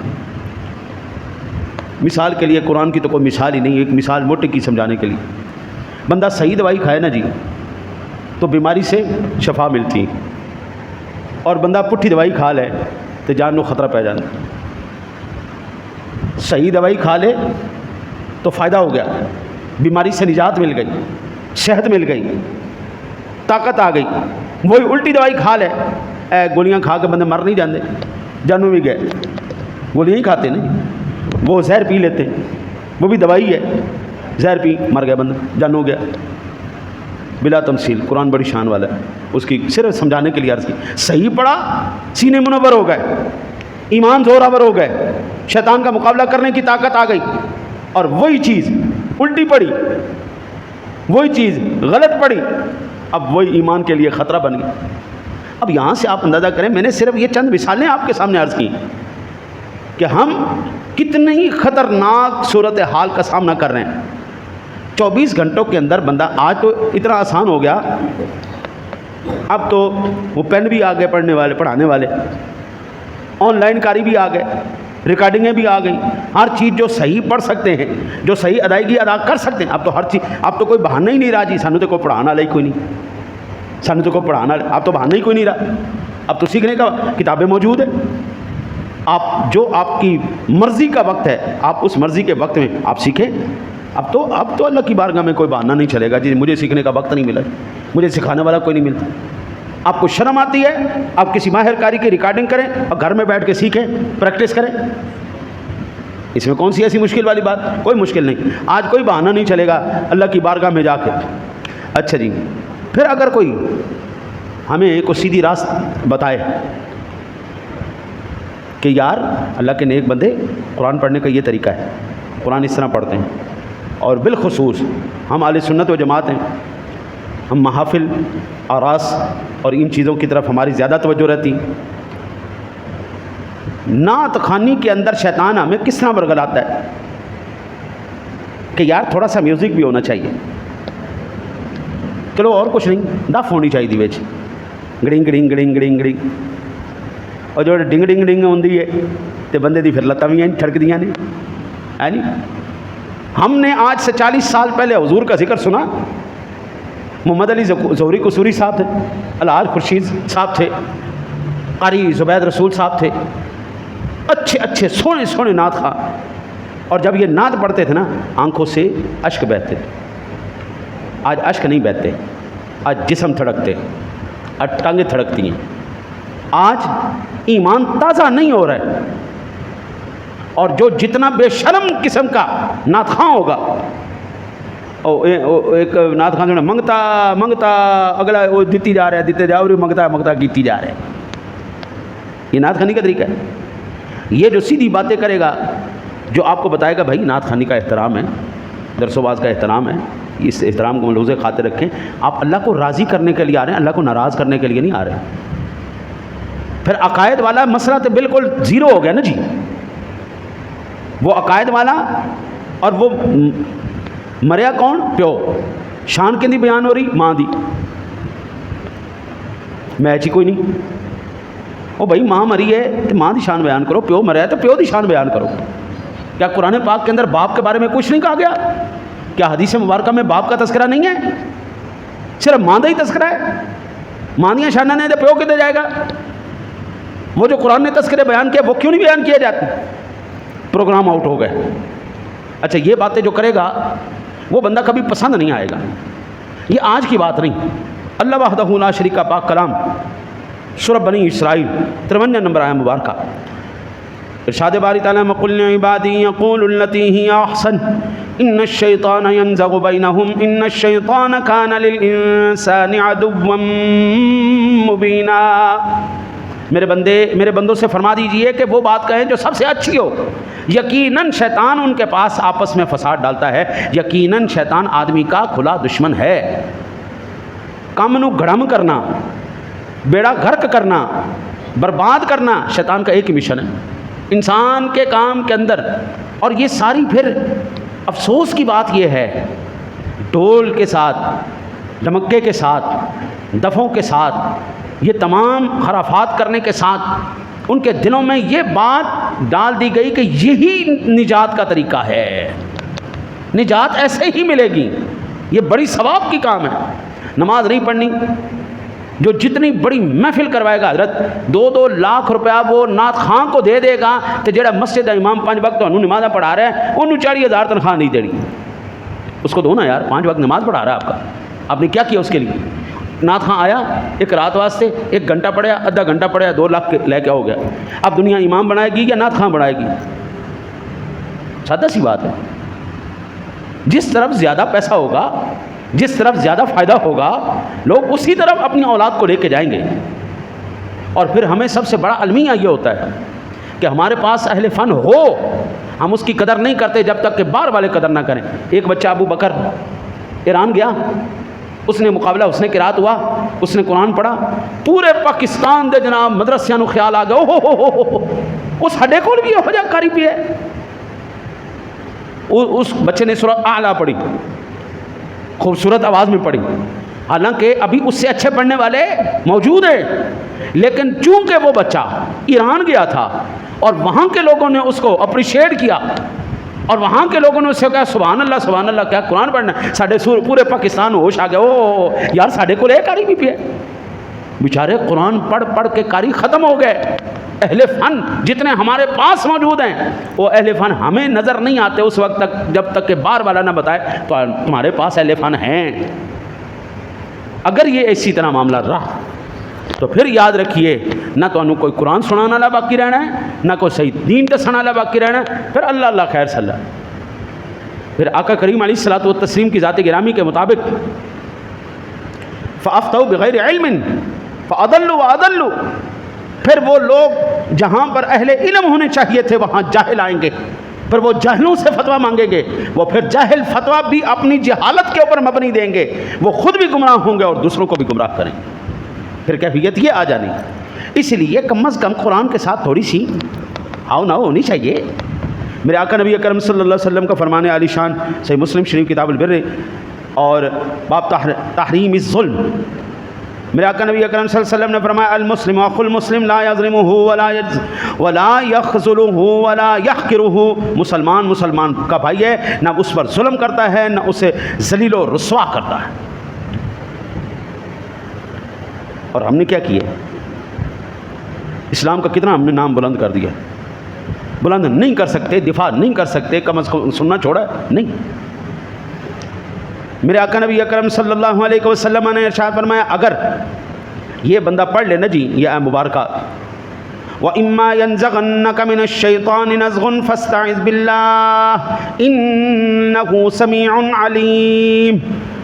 مثال کے لیے قرآن کی تو کوئی مثال ہی نہیں, ایک مثال موٹی کی سمجھانے کے لیے. بندہ صحیح دوائی کھائے نا جی تو بیماری سے شفا ملتی, اور بندہ پٹھی دوائی کھا لے تو جان کو خطرہ پی جانا. صحیح دوائی کھا لے تو فائدہ ہو گیا, بیماری سے نجات مل گئی, صحت مل گئی, طاقت آ گئی. وہی الٹی دوائی کھا لے, گولیاں کھا کے بندے مر نہیں جاندے, جانوں بھی گئے. گولیاں ہی کھاتے نہیں, وہ زہر پی لیتے, وہ بھی دوائی ہے, زہر پی مر گیا بندہ, جان ہو گیا. بلا تمثیل قرآن بڑی شان والا ہے, اس کی صرف سمجھانے کے لیے عرض کی. صحیح پڑھا, سینے منور ہو گئے, ایمان زوراور ہو گئے, شیطان کا مقابلہ کرنے کی طاقت آ گئی. اور وہی چیز الٹی پڑی, وہی چیز غلط پڑی, اب وہی ایمان کے لیے خطرہ بن گئی. اب یہاں سے آپ اندازہ کریں, میں نے صرف یہ چند مثالیں آپ کے سامنے عرض کی کہ ہم کتنی خطرناک صورتحال کا سامنا کر رہے ہیں. 24 گھنٹوں کے اندر بندہ, آج تو اتنا آسان ہو گیا, اب تو وہ پین بھی آ گئے پڑھنے والے, پڑھانے والے, آن لائن کاری بھی آ گئے, ریکارڈنگیں بھی آ گئی. ہر چیز جو صحیح پڑھ سکتے ہیں, جو صحیح ادائیگی ادا کر سکتے ہیں, اب تو ہر چیز, اب تو کوئی بہانہ ہی نہیں رہا جی سانو تو کوئی پڑھانا والا ہی کوئی نہیں, سانو تو کوئی پڑھانا, اب تو بہانہ ہی کوئی نہیں رہا. اب تو سیکھنے کا کتابیں موجود ہیں, آپ جو آپ کی مرضی کا وقت ہے, آپ اس مرضی کے وقت میں آپ سیکھیں. اب تو اللہ کی بارگاہ میں کوئی بہانہ نہیں چلے گا جی مجھے سیکھنے کا وقت نہیں ملا, مجھے سکھانے والا کوئی نہیں ملتا. آپ کو شرم آتی ہے, آپ کسی ماہر کاری کی ریکارڈنگ کریں اور گھر میں بیٹھ کے سیکھیں, پریکٹس کریں. اس میں کون سی ایسی مشکل والی بات؟ کوئی مشکل نہیں. آج کوئی بہانہ نہیں چلے گا اللہ کی بارگاہ میں جا کے. اچھا جی, پھر اگر کوئی ہمیں کوئی سیدھی راست بتائے کہ یار اللہ کے نیک بندے, قرآن پڑھنے کا یہ طریقہ ہے, قرآن اس طرح پڑھتے ہیں, اور بالخصوص ہم اہل سنت و جماعت ہیں, ہم محافل, آراس اور ان چیزوں کی طرف ہماری زیادہ توجہ رہتی. نعت خوانی کے اندر شیطان ہمیں کس طرح برگلاتا ہے کہ یار تھوڑا سا میوزک بھی ہونا چاہیے, چلو اور کچھ نہیں, دف ہونی چاہیے ویچ, گڑنگ گڑنگ گڑنگ گڑنگ گڑنگ, اور جو ڈنگ ڈنگ ڈنگ ہوندی ہے تو بندے دی پھر لتاں بھی ٹھڑکدیاں نے, ہے نہیں. ہم نے آج سے 40 سال پہلے حضور کا ذکر سنا. محمد علی ظہوری قصوری صاحب تھے, الحاج خورشید صاحب تھے, قاری زبید رسول صاحب تھے, اچھے اچھے سونے سونے نعت خواں. اور جب یہ نعت پڑھتے تھے نا, آنکھوں سے اشک بہتے. آج اشک نہیں بہتے, آج جسم تھڑکتے, آج ٹانگیں تھڑکتی ہیں, آج ایمان تازہ نہیں ہو رہا ہے. اور جو جتنا بے شرم قسم کا نعت خواں ہوگا, ایک نعت خواں جو منگتا منگتا اگلا وہ دیتی جا رہا ہے, دیتے جاؤ, منگتا منگتا کیتی جا رہا ہے. یہ نعت خوانی کا طریقہ ہے. یہ جو سیدھی باتیں کرے گا, جو آپ کو بتائے گا بھائی نعت خوانی کا احترام ہے, درس و باز کا احترام ہے, اس احترام کو ملحوظ خاطر رکھیں. آپ اللہ کو راضی کرنے کے لیے آ رہے ہیں, اللہ کو ناراض کرنے کے لیے نہیں آ رہے. پھر عقائد والا مسئلہ تو بالکل زیرو ہو گیا نا جی. وہ عقائد والا اور وہ مریا کون؟ پیو. شان کی بیان ہو رہی ماں دی, میچ ہی کوئی نہیں. او بھائی ماں مری ہے تو ماں دی شان بیان کرو, پیو مریا ہے تو پیو دی شان بیان کرو. کیا قرآن پاک کے اندر باپ کے بارے میں کچھ نہیں کہا گیا؟ کیا حدیث مبارکہ میں باپ کا تذکرہ نہیں ہے؟ صرف ماں دا ہی تذکرہ ہے. ماں دیاں شانہ نے تو پیو کدھر جائے گا؟ وہ جو قرآن نے تذکرے بیان کیا وہ کیوں نہیں بیان کیے جاتے؟ پروگرام آؤٹ ہو گئے. اچھا یہ باتیں جو کرے گا وہ بندہ کبھی پسند نہیں آئے گا. یہ آج کی بات نہیں. اللہ وحدہ لا شریک کا پاک کلام سورہ بنی اسرائیل 53 نمبر آیہ مبارکہ, ارشاد باری تعالیٰ وَقُلْ لِعِبَادِي يَقُولُوا الَّتِي هِيَ أَحْسَنُ إِنَّ الشَّيْطَانَ يَنزَغُ بَيْنَهُمْ إِنَّ الشَّيْطَانَ كَانَ لِلْإِنسَانِ عَدُوًّا مُبِينًا. میرے بندوں سے فرما دیجئے کہ وہ بات کہیں جو سب سے اچھی ہو. یقیناً شیطان ان کے پاس آپس میں فساد ڈالتا ہے. یقیناً شیطان آدمی کا کھلا دشمن ہے. کام نو گھڑم کرنا, بیڑا غرق کرنا, برباد کرنا شیطان کا ایک ہی مشن ہے انسان کے کام کے اندر. اور یہ ساری پھر افسوس کی بات یہ ہے, ڈھول کے ساتھ, ڈمکے کے ساتھ, دفوں کے ساتھ, یہ تمام خرافات کرنے کے ساتھ ان کے دلوں میں یہ بات ڈال دی گئی کہ یہی نجات کا طریقہ ہے, نجات ایسے ہی ملے گی, یہ بڑی ثواب کی کام ہے. نماز نہیں پڑھنی, جو جتنی بڑی محفل کروائے گا حضرت 2-2 لاکھ روپیہ وہ نعت خاں کو دے دے گا تو جڑا مسجد دا امام 5 وقت انہوں نمازہ پڑھا رہا ہے انہوں 40,000 تنخواہ نہیں دینی. اس کو دو نا یار, 5 وقت نماز پڑھا رہا ہے آپ کا, آپ نے کیا کیا اس کے لیے؟ نعت خاں آیا ایک رات واسطے 1 گھنٹہ پڑھیا, آدھا گھنٹہ پڑھیا, 2 لاکھ لے کے ہو گیا. اب دنیا امام بنائے گی یا نعت خاں بنائے گی؟ سادہ سی بات ہے. جس طرف زیادہ پیسہ ہوگا, جس طرف زیادہ فائدہ ہوگا, لوگ اسی طرف اپنی اولاد کو لے کے جائیں گے. اور پھر ہمیں سب سے بڑا المیہ یہ ہوتا ہے کہ ہمارے پاس اہل فن ہو, ہم اس کی قدر نہیں کرتے جب تک کہ باہر والے قدر نہ کریں. ایک بچہ ابو بکر ایران گیا, اس نے مقابلہ, اس نے قرات ہوا, اس نے قرآن پڑھا, پورے پاکستان دے جناب مدرسیاں نو خیال آ گیا اس ہڈے کول بھی ہو جا کاری پی ہے. اس بچے نے سورۃ اعلیٰ پڑھی, خوبصورت آواز میں پڑھی, حالانکہ ابھی اس سے اچھے پڑھنے والے موجود ہیں, لیکن چونکہ وہ بچہ ایران گیا تھا اور وہاں کے لوگوں نے اس کو اپریشیٹ کیا اور وہاں کے لوگوں نے اس سے کہا سبحان اللہ کیا قرآن پڑھنا ہے, ساڑھے پورے پاکستان ہوش آ گیا, او یار ساڑھے کو لے کاری بھی پہ بیچارے قرآن پڑھ پڑھ کے کاری ختم ہو گئے. اہل فن جتنے ہمارے پاس موجود ہیں وہ اہل فن ہمیں نظر نہیں آتے اس وقت تک جب تک کہ بار والا نہ بتائے تو تمہارے پاس اہل فن ہیں. اگر یہ اسی طرح معاملہ رہا تو پھر یاد رکھیے نہ تو انہوں کوئی قرآن سنانا لا باقی رہنا ہے, نہ کوئی صحیح دین دسانا لا باقی رہنا ہے. پھر اللہ خیر صلی اللہ. پھر آقا کریم علیہ الصلوۃ والتسلیم کی ذات گرامی کے مطابق فافتوا بغیر علم فاضلوا واضلوا, پھر وہ لوگ جہاں پر اہل علم ہونے چاہیے تھے وہاں جاہل آئیں گے, پھر وہ جاہلوں سے فتویٰ مانگیں گے, وہ پھر جاہل فتویٰ بھی اپنی جہالت کے اوپر مبنی دیں گے, وہ خود بھی گمراہ ہوں گے اور دوسروں کو بھی گمراہ کریں گے. پھر کیفیت یہ آ جانی. اس لیے کم از کم قرآن کے ساتھ تھوڑی سی ہاؤ نہ ہونی چاہیے. میرے آقا نبی اکرم صلی اللہ علیہ وسلم کا فرمان عالی شان صحیح مسلم شریف کتاب البر اور باب تحریم الظلم, میرے آقا نبی اکرم صلی اللہ علیہ وسلم نے فرمایا المسلم اخو المسلم لا یظلمہ ولا یخذلہ ولا یحقرہ, مسلمان مسلمان کا بھائی ہے, نہ اس پر ظلم کرتا ہے نہ اسے ذلیل و رسوا کرتا ہے. اور ہم نے کیا کیا؟ اسلام کا کتنا ہم نے نام بلند کر دیا. بلند نہیں کر سکتے, دفاع نہیں کر سکتے, کم از کم سننا چھوڑا نہیں. میرے آقا نبی اکرم صلی اللہ علیہ وسلم نے ارشاد فرمایا اگر یہ بندہ پڑھ لے نا جی یہ آیت مبارکہ وَإِمَّا يَنزَغَنَّكَ مِنَ الشَّيْطَانِ نَزْغٌ فَاسْتَعِذْ بِاللَّهِ إِنَّهُ سَمِيعٌ عَلِيمٌ,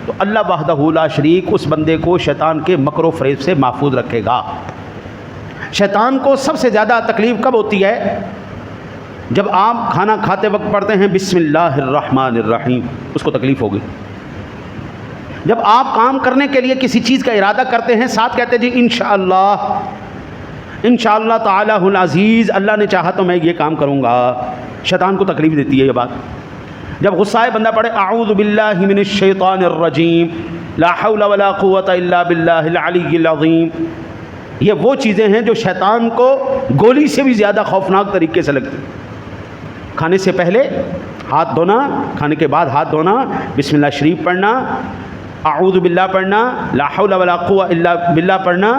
تو اللہ وحدہ لا شریک اس بندے کو شیطان کے مکر و فریب سے محفوظ رکھے گا. شیطان کو سب سے زیادہ تکلیف کب ہوتی ہے؟ جب آپ کھانا کھاتے وقت پڑھتے ہیں بسم اللہ الرحمن الرحیم, اس کو تکلیف ہوگی. جب آپ کام کرنے کے لیے کسی چیز کا ارادہ کرتے ہیں ساتھ کہتے ہیں جی انشاءاللہ تعالی العزیز, اللہ نے چاہا تو میں یہ کام کروں گا, شیطان کو تکلیف دیتی ہے یہ بات. جب غصہ ہے بندہ پڑھے اعوذ باللہ من الشیطان الرجیم لا حول ولا قوۃ الا باللہ العلی العظیم, یہ وہ چیزیں ہیں جو شیطان کو گولی سے بھی زیادہ خوفناک طریقے سے لگتی. کھانے سے پہلے ہاتھ دھونا, کھانے کے بعد ہاتھ دھونا, بسم اللہ شریف پڑھنا, اعوذ باللہ پڑھنا, لا حول ولا قوۃ الا باللہ پڑھنا,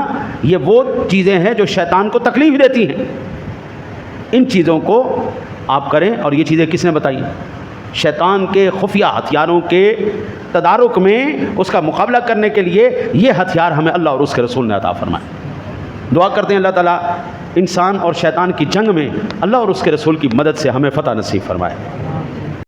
یہ وہ چیزیں ہیں جو شیطان کو تکلیف دیتی ہیں. ان چیزوں کو آپ کریں. اور یہ چیزیں کس نے بتائی؟ شیطان کے خفیہ ہتھیاروں کے تدارک میں اس کا مقابلہ کرنے کے لیے یہ ہتھیار ہمیں اللہ اور اس کے رسول نے عطا فرمائے. دعا کرتے ہیں اللہ تعالیٰ انسان اور شیطان کی جنگ میں اللہ اور اس کے رسول کی مدد سے ہمیں فتح نصیب فرمائے.